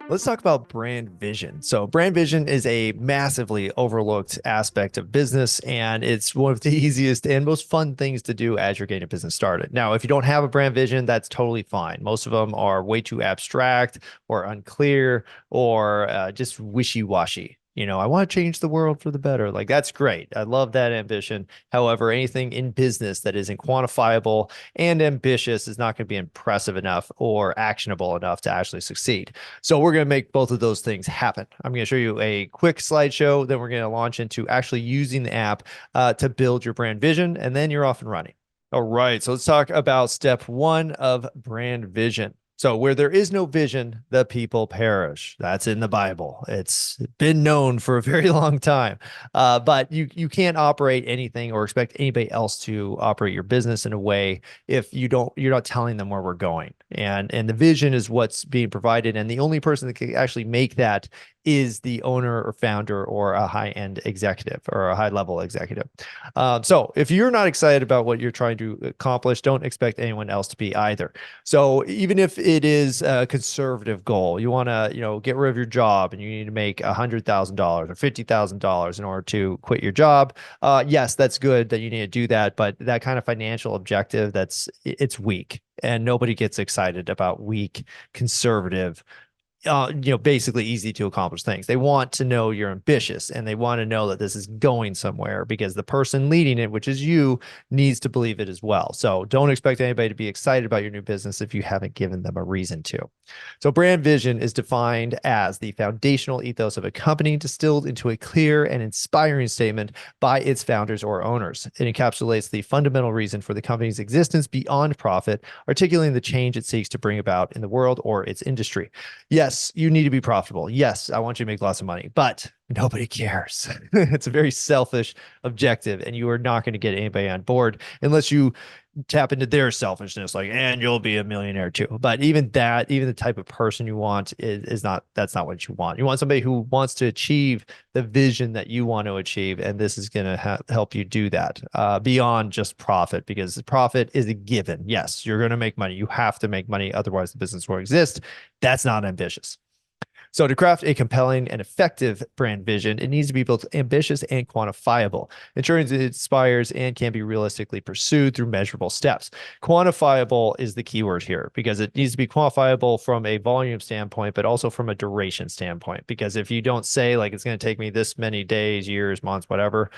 Let's talk about brand vision. So, brand vision is a massively overlooked aspect of business, and it's one of the easiest and most fun things to do as you're getting a business started. Now, if you don't have a brand vision, that's totally fine. Most of them are way too abstract or unclear or just wishy washy. I want to change the world for the better. Like, that's great. I love that ambition. However, anything in business that isn't quantifiable and ambitious is not going to be impressive enough or actionable enough to actually succeed. So we're going to make both of those things happen. I'm going to show you a quick slideshow. Then we're going to launch into actually using the app to build your brand vision, and then you're off and running. All right. So let's talk about step one of brand vision. So where there is no vision, the people perish. That's in the Bible. It's been known for a very long time. But you can't operate anything or expect anybody else to operate your business in a way if you're not telling them where we're going. And the vision is what's being provided. And the only person that can actually make that is the owner or founder or a high-end executive or a high-level executive. So if you're not excited about what you're trying to accomplish, don't expect anyone else to be either. So even if it is a conservative goal, you want to, get rid of your job and you need to make $100,000 or $50,000 in order to quit your job. Yes, that's good that you need to do that, but that kind of financial objective, it's weak, and nobody gets excited about weak, conservative, basically easy to accomplish things. They want to know you're ambitious and they want to know that this is going somewhere because the person leading it, which is you, needs to believe it as well. So don't expect anybody to be excited about your new business if you haven't given them a reason to. So brand vision is defined as the foundational ethos of a company distilled into a clear and inspiring statement by its founders or owners. It encapsulates the fundamental reason for the company's existence beyond profit, articulating the change it seeks to bring about in the world or its industry. Yes, you need to be profitable. Yes, I want you to make lots of money, but nobody cares. It's a very selfish objective, and you are not going to get anybody on board unless you tap into their selfishness, like, and you'll be a millionaire too. But even that, even the type of person you want is not, that's not what you want. You want somebody who wants to achieve the vision that you want to achieve. And this is going to help you do that beyond just profit, because the profit is a given. Yes, you're going to make money. You have to make money. Otherwise, the business will exist. That's not ambitious. So to craft a compelling and effective brand vision, it needs to be both ambitious and quantifiable, ensuring it inspires and can be realistically pursued through measurable steps. Quantifiable is the keyword here because it needs to be quantifiable from a volume standpoint, but also from a duration standpoint. Because if you don't say like it's going to take me this many days, years, months, whatever,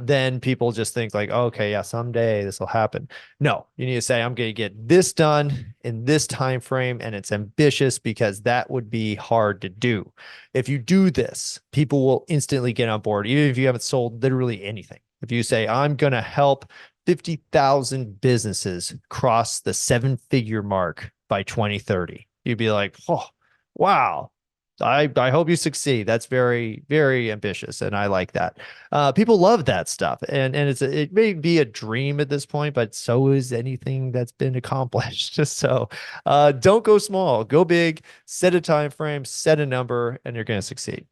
then people just think like, okay, yeah, someday this will happen. No, you need to say I'm going to get this done in this time frame, and it's ambitious because that would be hard to do. If you do this, people will instantly get on board, even if you haven't sold literally anything. If you say, I'm going to help 50,000 businesses cross the seven-figure mark by 2030, you'd be like, oh, wow. I hope you succeed. That's very, very ambitious, and I like that. People love that stuff, and it may be a dream at this point, but so is anything that's been accomplished. So, don't go small, go big. Set a time frame, set a number, and you're going to succeed.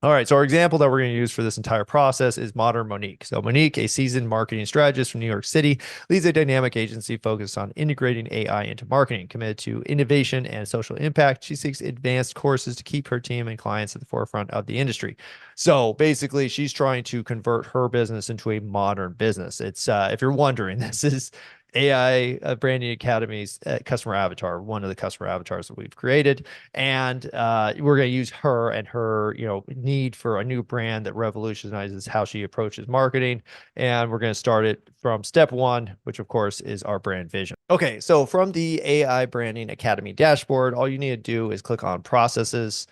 All right, so our example that we're going to use for this entire process is Modern Monique. So Monique, a seasoned marketing strategist from New York City, leads a dynamic agency focused on integrating AI into marketing. Committed to innovation and social impact, she seeks advanced courses to keep her team and clients at the forefront of the industry. So basically, she's trying to convert her business into a modern business. It's if you're wondering, this is AI Branding Academy's customer avatar, one of the customer avatars that we've created. And we're going to use her and her, need for a new brand that revolutionizes how she approaches marketing. And we're going to start it from step one, which of course is our brand vision. Okay, so from the AI Branding Academy dashboard, all you need to do is click on processes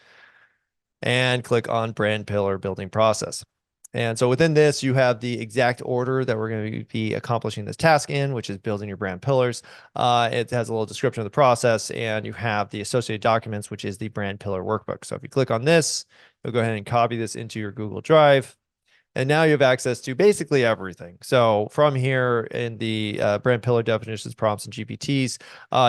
and click on brand pillar building process. And so within this, you have the exact order that we're going to be accomplishing this task in, which is building your brand pillars. It has a little description of the process, and you have the associated documents, which is the brand pillar workbook. So if you click on this, you'll go ahead and copy this into your Google Drive. And now you have access to basically everything. So from here in the brand pillar definitions, prompts, and GPTs,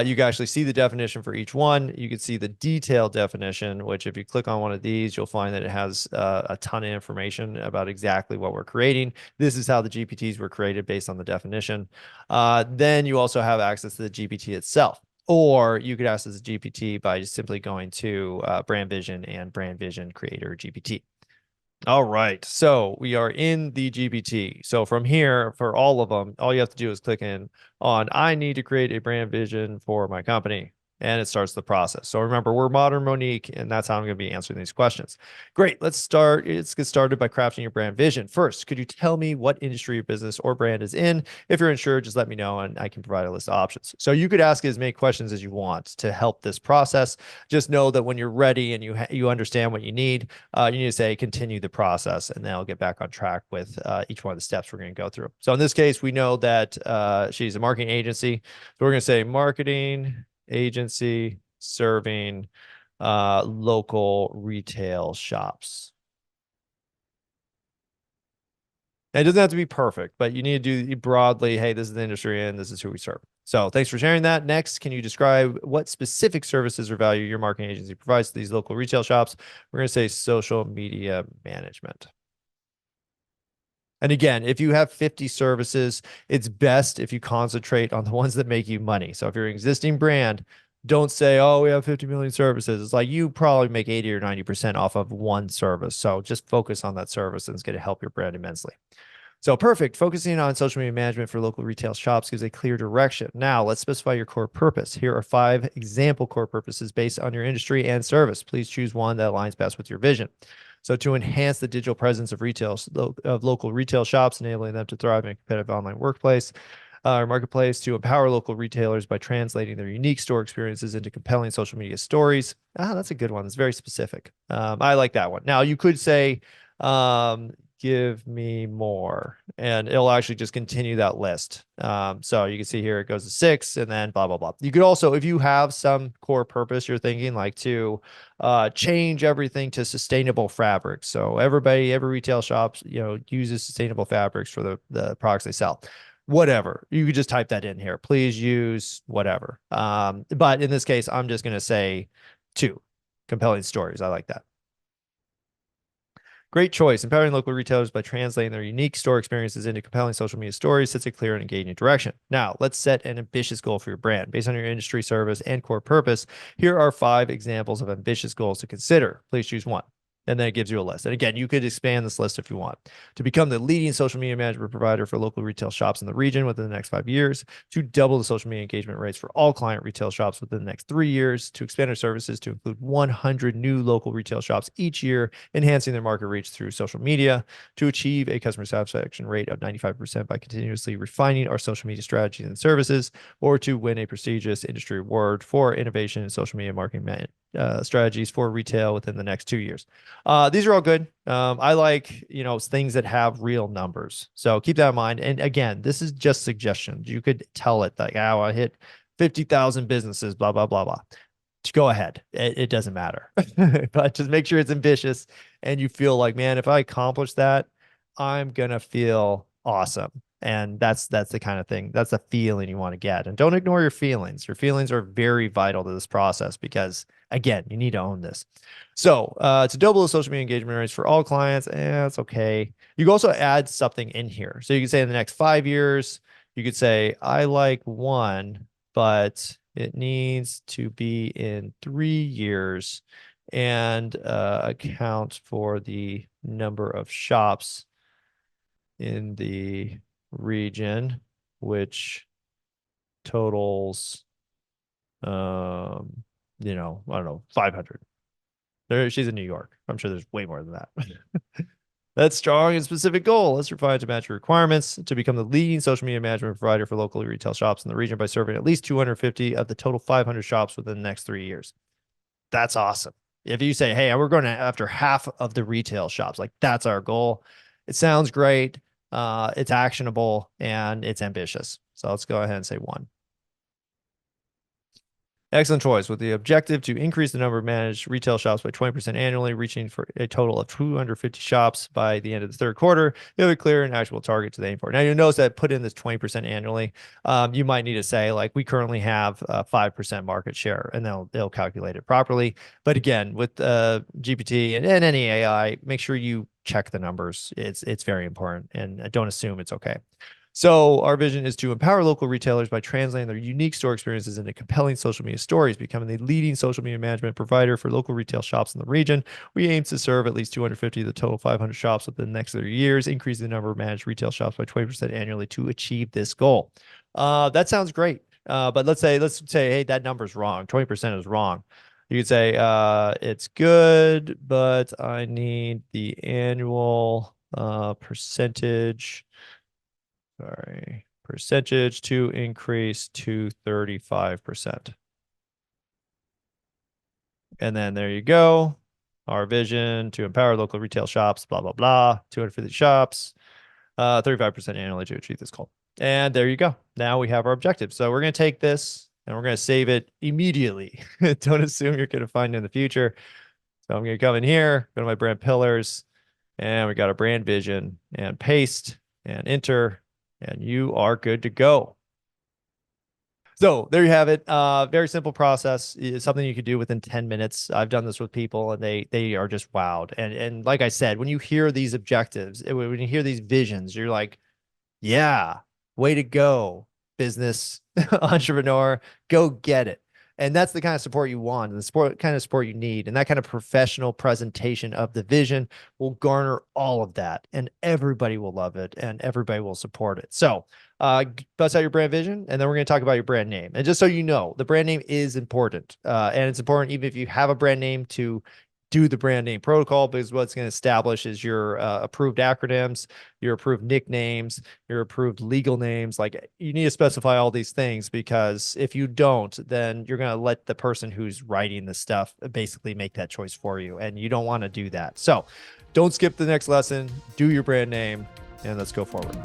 you can actually see the definition for each one. You can see the detailed definition, which if you click on one of these, you'll find that it has a ton of information about exactly what we're creating. This is how the GPTs were created based on the definition. Then you also have access to the GPT itself. Or you could ask this GPT by just simply going to Brand Vision and Brand Vision Creator GPT. All right. So we are in the GPT. So from here, for all of them, all you have to do is click in on I need to create a brand vision for my company. And it starts the process. So remember, we're Modern Monique, and that's how I'm going to be answering these questions. Great. Let's start. Let's get started by crafting your brand vision. First, could you tell me what industry your business or brand is in? If you're unsure, just let me know and I can provide a list of options. So you could ask as many questions as you want to help this process. Just know that when you're ready and you understand what you need to say continue the process, and then I'll get back on track with each one of the steps we're going to go through. So in this case, we know that she's a marketing agency. So we're going to say marketing agency serving local retail shops. It doesn't have to be perfect, but you need to do broadly, hey, this is the industry and this is who we serve. So thanks for sharing that. Next, can you describe what specific services or value your marketing agency provides to these local retail shops? We're going to say social media management. And again, if you have 50 services, it's best if you concentrate on the ones that make you money. So if you're an existing brand, don't say, oh, we have 50 million services. It's like you probably make 80 or 90% off of one service. So just focus on that service and it's going to help your brand immensely. So perfect. Focusing on social media management for local retail shops gives a clear direction. Now let's specify your core purpose. Here are 5 example core purposes based on your industry and service. Please choose one that aligns best with your vision. So to enhance the digital presence of local retail shops, enabling them to thrive in a competitive online workplace or marketplace, to empower local retailers by translating their unique store experiences into compelling social media stories. That's a good one. It's very specific. I like that one. Now you could say, give me more, and it'll actually just continue that list. So you can see here it goes to 6 and then blah blah blah. You could also, if you have some core purpose you're thinking, like to change everything to sustainable fabrics, so every retail shop uses sustainable fabrics for the products they sell, whatever, you could just type that in here. Please use whatever. But in this case, I'm just going to say 2 compelling stories. I like that. Great choice. Empowering local retailers by translating their unique store experiences into compelling social media stories sets a clear and engaging direction. Now, let's set an ambitious goal for your brand. Based on your industry, service, and core purpose, here are 5 examples of ambitious goals to consider. Please choose one. And then it gives you a list. And again, you could expand this list if you want. To become the leading social media management provider for local retail shops in the region within the next 5 years, to double the social media engagement rates for all client retail shops within the next 3 years, to expand our services to include 100 new local retail shops each year, enhancing their market reach through social media, to achieve a customer satisfaction rate of 95% by continuously refining our social media strategies and services, or to win a prestigious industry award for innovation in social media marketing strategies for retail within the next 2 years. These are all good. I like, things that have real numbers. So keep that in mind. And again, this is just suggestions. You could tell it like, oh, I hit 50,000 businesses, blah, blah, blah, blah. Just go ahead. It doesn't matter. But just make sure it's ambitious and you feel like, man, if I accomplish that, I'm going to feel awesome. And that's the kind of thing, that's the feeling you want to get. And don't ignore your feelings. Your feelings are very vital to this process because, again, you need to own this. So to double the social media engagement rates for all clients, that's okay. You can also add something in here. So you can say in the next 5 years, you could say, I like 1, but it needs to be in 3 years and account for the number of shops in the region, which totals, I don't know, 500. She's in New York. I'm sure there's way more than that. That's strong and specific goal. Let's refine to match your requirements to become the leading social media management provider for local retail shops in the region by serving at least 250 of the total 500 shops within the next 3 years. That's awesome. If you say, hey, we're going after half of the retail shops, like that's our goal. It sounds great. It's actionable and it's ambitious. So let's go ahead and say 1. Excellent choice. With the objective to increase the number of managed retail shops by 20% annually, reaching for a total of 250 shops by the end of the 3rd quarter, you have a clear and actual target to aim for. Now, you'll notice that put in this 20% annually. You might need to say, like, we currently have 5% market share, and they'll calculate it properly. But again, with GPT and any AI, make sure you check the numbers. It's very important, and don't assume it's okay. So our vision is to empower local retailers by translating their unique store experiences into compelling social media stories, becoming the leading social media management provider for local retail shops in the region. We aim to serve at least 250 of the total 500 shops within the next 30 years, increasing the number of managed retail shops by 20% annually to achieve this goal. That sounds great. But let's say, hey, that number's wrong. 20% is wrong. You could say, it's good, but I need the annual percentage to increase to 35%. And then there you go. Our vision to empower local retail shops, blah, blah, blah, 250 shops, 35% annually to achieve this goal. And there you go. Now we have our objective. So we're going to take this and we're going to save it immediately. Don't assume you're going to find it in the future. So I'm going to come in here, go to my brand pillars, and we got a brand vision, and paste and enter, and you are good to go. So there you have it. Very simple process. It's something you could do within 10 minutes. I've done this with people and they are just wowed. And like I said, when you hear these objectives, when you hear these visions, you're like, yeah, way to go, business entrepreneur, go get it. And that's the kind of support you want, and the kind of support you need. And that kind of professional presentation of the vision will garner all of that, and everybody will love it and everybody will support it. So bust out your brand vision, and then we're going to talk about your brand name. And just so you know, the brand name is important. And it's important even if you have a brand name to do the brand name protocol, because what's going to establish is your approved acronyms, your approved nicknames, your approved legal names. Like, you need to specify all these things, because if you don't, then you're going to let the person who's writing the stuff basically make that choice for you. And you don't want to do that. So don't skip the next lesson, do your brand name, and let's go forward.